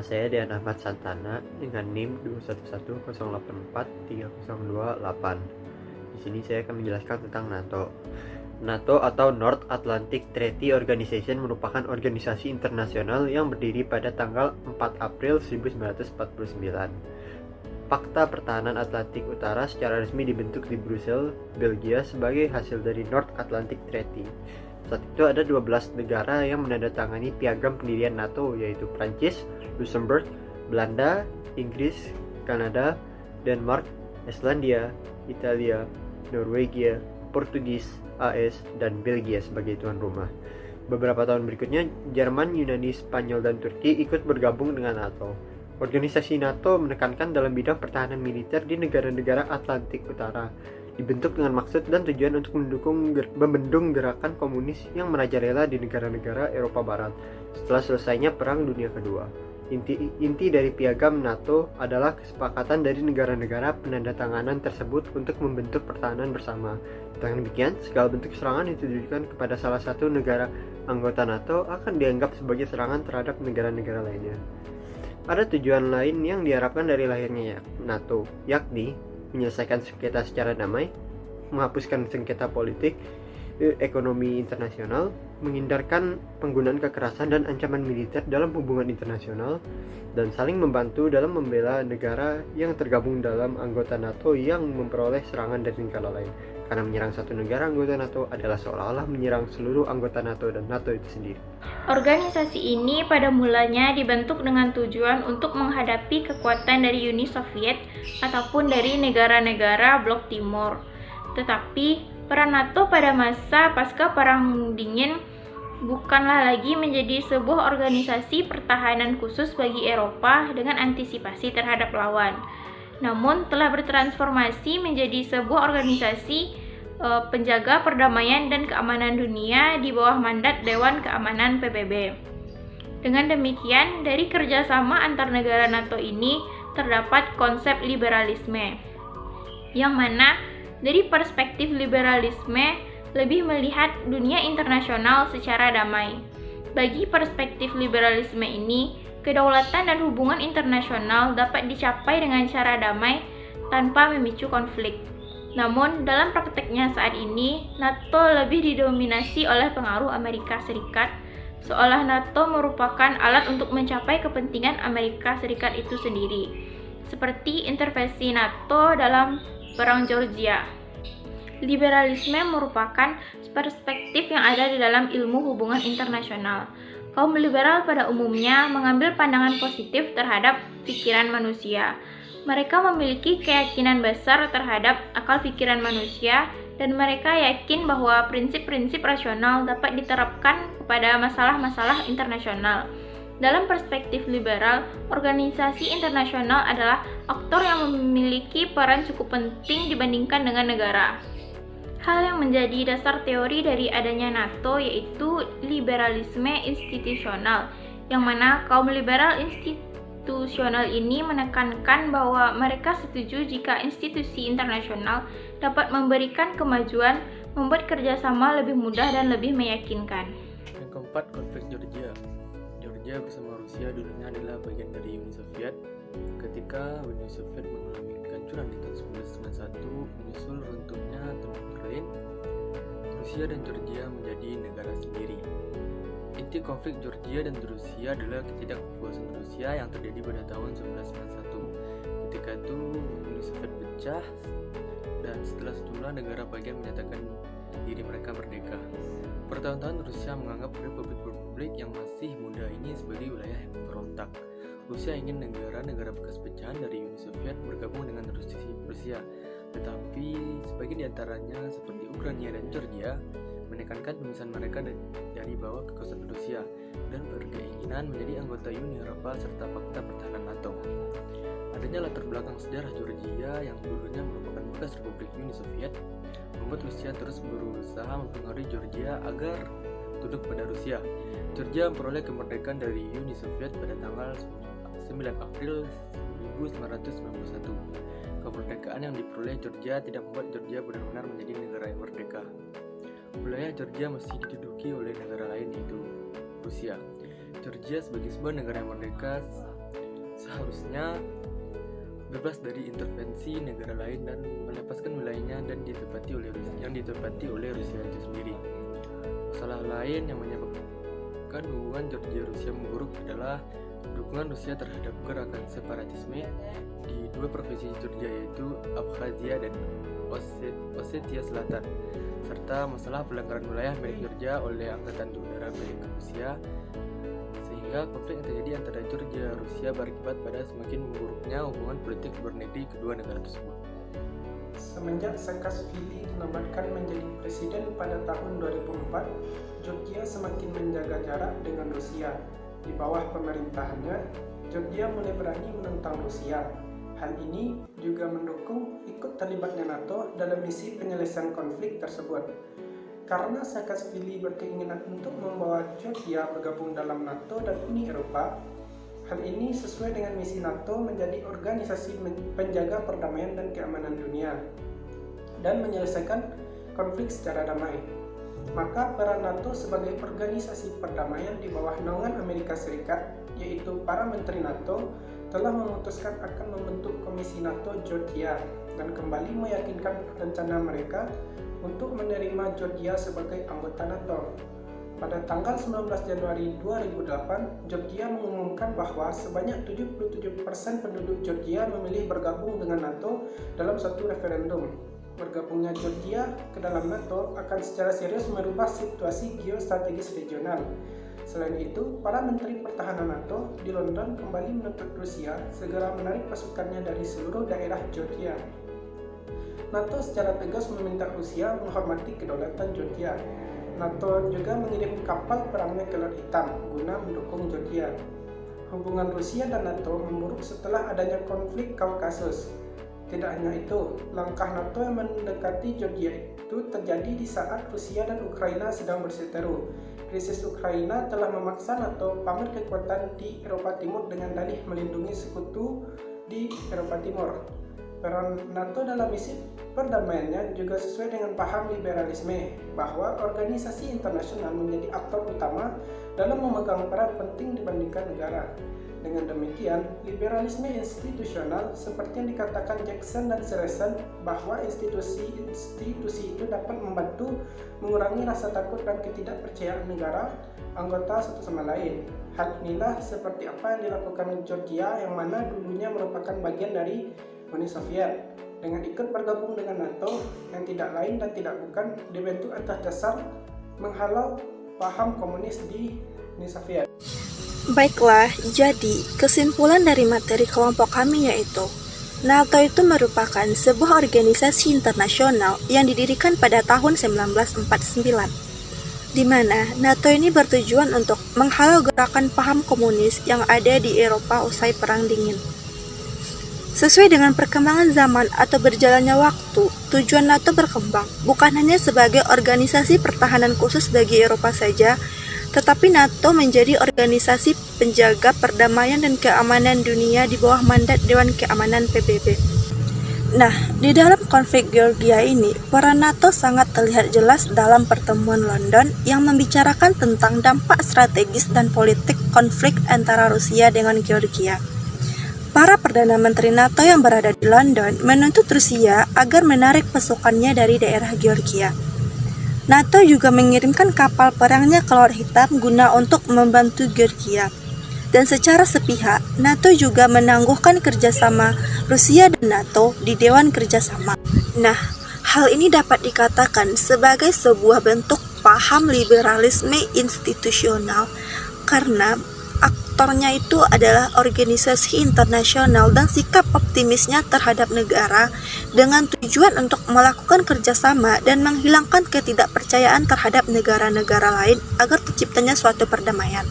saya Dian Ahmad Santana dengan NIM 2110843028. Di sini saya akan menjelaskan tentang NATO. NATO atau North Atlantic Treaty Organization merupakan organisasi internasional yang berdiri pada tanggal 4 April 1949. Fakta Pertahanan Atlantik Utara secara resmi dibentuk di Brussels, Belgia sebagai hasil dari North Atlantic Treaty. Saat itu ada 12 negara yang menandatangani piagam pendirian NATO, yaitu Prancis, Luxembourg, Belanda, Inggris, Kanada, Denmark, Islandia, Italia, Norwegia, Portugis, AS, dan Belgia sebagai tuan rumah. Beberapa tahun berikutnya, Jerman, Yunani, Spanyol, dan Turki ikut bergabung dengan NATO. Organisasi NATO menekankan dalam bidang pertahanan militer di negara-negara Atlantik Utara, dibentuk dengan maksud dan tujuan untuk membendung gerakan komunis yang merajalela di negara-negara Eropa Barat setelah selesainya Perang Dunia Kedua. Inti dari piagam NATO adalah kesepakatan dari negara-negara penandatanganan tersebut untuk membentuk pertahanan bersama. Dengan demikian, segala bentuk serangan yang ditujukan kepada salah satu negara anggota NATO akan dianggap sebagai serangan terhadap negara-negara lainnya. Ada tujuan lain yang diharapkan dari lahirnya NATO, yakni menyelesaikan sengketa secara damai, menghapuskan sengketa politik, ekonomi internasional, menghindarkan penggunaan kekerasan dan ancaman militer dalam hubungan internasional, dan saling membantu dalam membela negara yang tergabung dalam anggota NATO yang memperoleh serangan dari negara lain. Karena menyerang satu negara anggota NATO adalah seolah-olah menyerang seluruh anggota NATO dan NATO itu sendiri. Organisasi ini pada mulanya dibentuk dengan tujuan untuk menghadapi kekuatan dari Uni Soviet ataupun dari negara-negara Blok Timur. Tetapi, peran NATO pada masa pasca Perang Dingin bukanlah lagi menjadi sebuah organisasi pertahanan khusus bagi Eropa dengan antisipasi terhadap lawan, namun telah bertransformasi menjadi sebuah organisasi penjaga perdamaian dan keamanan dunia di bawah mandat Dewan Keamanan PBB. Dengan demikian, dari kerjasama antar negara NATO ini terdapat konsep liberalisme, yang mana dari perspektif liberalisme lebih melihat dunia internasional secara damai. Bagi perspektif liberalisme ini, kedaulatan dan hubungan internasional dapat dicapai dengan cara damai tanpa memicu konflik. Namun, dalam prakteknya saat ini, NATO lebih didominasi oleh pengaruh Amerika Serikat, seolah NATO merupakan alat untuk mencapai kepentingan Amerika Serikat itu sendiri, seperti intervensi NATO dalam Perang Georgia. Liberalisme merupakan perspektif yang ada di dalam ilmu hubungan internasional. Kaum liberal pada umumnya mengambil pandangan positif terhadap pikiran manusia. Mereka memiliki keyakinan besar terhadap akal pikiran manusia, dan mereka yakin bahwa prinsip-prinsip rasional dapat diterapkan kepada masalah-masalah internasional. Dalam perspektif liberal, organisasi internasional adalah aktor yang memiliki peran cukup penting dibandingkan dengan negara. Hal yang menjadi dasar teori dari adanya NATO yaitu liberalisme institusional, yang mana kaum liberal institusional ini menekankan bahwa mereka setuju jika institusi internasional dapat memberikan kemajuan, membuat kerjasama lebih mudah dan lebih meyakinkan. Yang keempat, konflik Georgia. Georgia bersama Rusia dulunya adalah bagian dari Uni Soviet. Ketika Uni Soviet mengalami kehancuran di tahun 1991, menyusul runtuhnya Atomic Berlin, Rusia dan Georgia menjadi negara sendiri. Inti konflik Georgia dan Rusia adalah ketidakpuasan Rusia yang terjadi pada tahun 1991. Ketika itu Uni Soviet pecah dan setelah sejumlah negara bagian menyatakan diri mereka merdeka. Bertahun-tahun Rusia menganggap republik-republik yang masih muda ini sebagai wilayah yang memberontak. Rusia ingin negara-negara bekas pecahan dari Uni Soviet bergabung dengan Rusia, tetapi sebagian di antaranya seperti Ukraina dan Georgia menekankan pemisahan mereka dari bawah kekuasaan Rusia dan berkeinginan menjadi anggota Uni Eropa serta Fakta Pertahanan NATO. Adanya latar belakang sejarah Georgia yang dulunya merupakan bekas Republik Uni Soviet membuat Rusia terus berusaha mempengaruhi Georgia agar tunduk pada Rusia. Georgia memperoleh kemerdekaan dari Uni Soviet pada tanggal 9 April 1991. Kemerdekaan yang diperoleh Georgia tidak membuat Georgia benar-benar menjadi negara yang merdeka. Wilayah Georgia masih diduduki oleh negara lain, yaitu Rusia. Georgia sebagai sebuah negara yang merdeka seharusnya bebas dari intervensi negara lain dan melepaskan wilayahnya yang ditempati oleh Rusia itu sendiri. Masalah lain yang menyebabkan hubungan Georgia-Rusia memburuk adalah dukungan Rusia terhadap gerakan separatisme di dua provinsi Georgia, yaitu Abkhazia dan Ossetia Selatan, serta masalah pelanggaran wilayah milik Georgia oleh Angkatan Udara milik Rusia, sehingga konflik yang terjadi antara Georgia dan Rusia berakibat pada semakin memburuknya hubungan politik luar negeri kedua negara tersebut. Semenjak Saakashvili dinobatkan menjadi presiden pada tahun 2004, Georgia semakin menjaga jarak dengan Rusia. Di bawah pemerintahannya, Georgia mulai berani menentang Rusia. Hal ini juga mendukung ikut terlibatnya NATO dalam misi penyelesaian konflik tersebut. Karena Saakashvili berkeinginan untuk membawa Georgia bergabung dalam NATO dan Uni Eropa, hal ini sesuai dengan misi NATO menjadi organisasi penjaga perdamaian dan keamanan dunia dan menyelesaikan konflik secara damai. Maka peran NATO sebagai organisasi perdamaian di bawah naungan Amerika Serikat, yaitu para menteri NATO, telah memutuskan akan membentuk Komisi NATO Georgia dan kembali meyakinkan rencana mereka untuk menerima Georgia sebagai anggota NATO. Pada tanggal 19 Januari 2008, Georgia mengumumkan bahwa sebanyak 77% penduduk Georgia memilih bergabung dengan NATO dalam satu referendum. Bergabungnya Georgia ke dalam NATO akan secara serius merubah situasi geostrategis regional. Selain itu, para menteri pertahanan NATO di London kembali menuntut Rusia segera menarik pasukannya dari seluruh daerah Georgia. NATO secara tegas meminta Rusia menghormati kedaulatan Georgia. NATO juga mengirim kapal perangnya ke Laut Hitam guna mendukung Georgia. Hubungan Rusia dan NATO memburuk setelah adanya konflik Kaukasus. Tidak hanya itu, langkah NATO yang mendekati Georgia itu terjadi di saat Rusia dan Ukraina sedang berseteru. Krisis Ukraina telah memaksa NATO pamer kekuatan di Eropa Timur dengan dalih melindungi sekutu di Eropa Timur. Peran NATO dalam misi perdamaiannya juga sesuai dengan paham liberalisme, bahwa organisasi internasional menjadi aktor utama dalam memegang peran penting dibandingkan negara. Dengan demikian, liberalisme institusional seperti yang dikatakan Jackson dan Sresen, bahwa institusi itu dapat membantu mengurangi rasa takut dan ketidakpercayaan negara anggota satu sama lain. Hal inilah seperti apa yang dilakukan Georgia yang mana dulunya merupakan bagian dari Uni Soviet, dengan ikut bergabung dengan NATO yang tidak lain dan tidak bukan dibentuk atas dasar menghalau paham komunis di Uni Soviet. Baiklah, jadi kesimpulan dari materi kelompok kami yaitu NATO itu merupakan sebuah organisasi internasional yang didirikan pada tahun 1949, di mana NATO ini bertujuan untuk menghalau gerakan paham komunis yang ada di Eropa usai Perang Dingin. Sesuai dengan perkembangan zaman atau berjalannya waktu, tujuan NATO berkembang bukan hanya sebagai organisasi pertahanan khusus bagi Eropa saja, tetapi NATO menjadi organisasi penjaga perdamaian dan keamanan dunia di bawah mandat Dewan Keamanan PBB. Nah, di dalam konflik Georgia ini, peran NATO sangat terlihat jelas dalam pertemuan London yang membicarakan tentang dampak strategis dan politik konflik antara Rusia dengan Georgia. Para Perdana Menteri NATO yang berada di London menuntut Rusia agar menarik pasukannya dari daerah Georgia. NATO juga mengirimkan kapal perangnya ke Laut Hitam guna untuk membantu Georgia. Dan secara sepihak, NATO juga menangguhkan kerjasama Rusia dan NATO di Dewan Kerjasama. Nah, hal ini dapat dikatakan sebagai sebuah bentuk paham liberalisme institusional karena aktornya itu adalah organisasi internasional dan sikap optimisnya terhadap negara dengan tujuan untuk melakukan kerjasama dan menghilangkan ketidakpercayaan terhadap negara-negara lain agar terciptanya suatu perdamaian.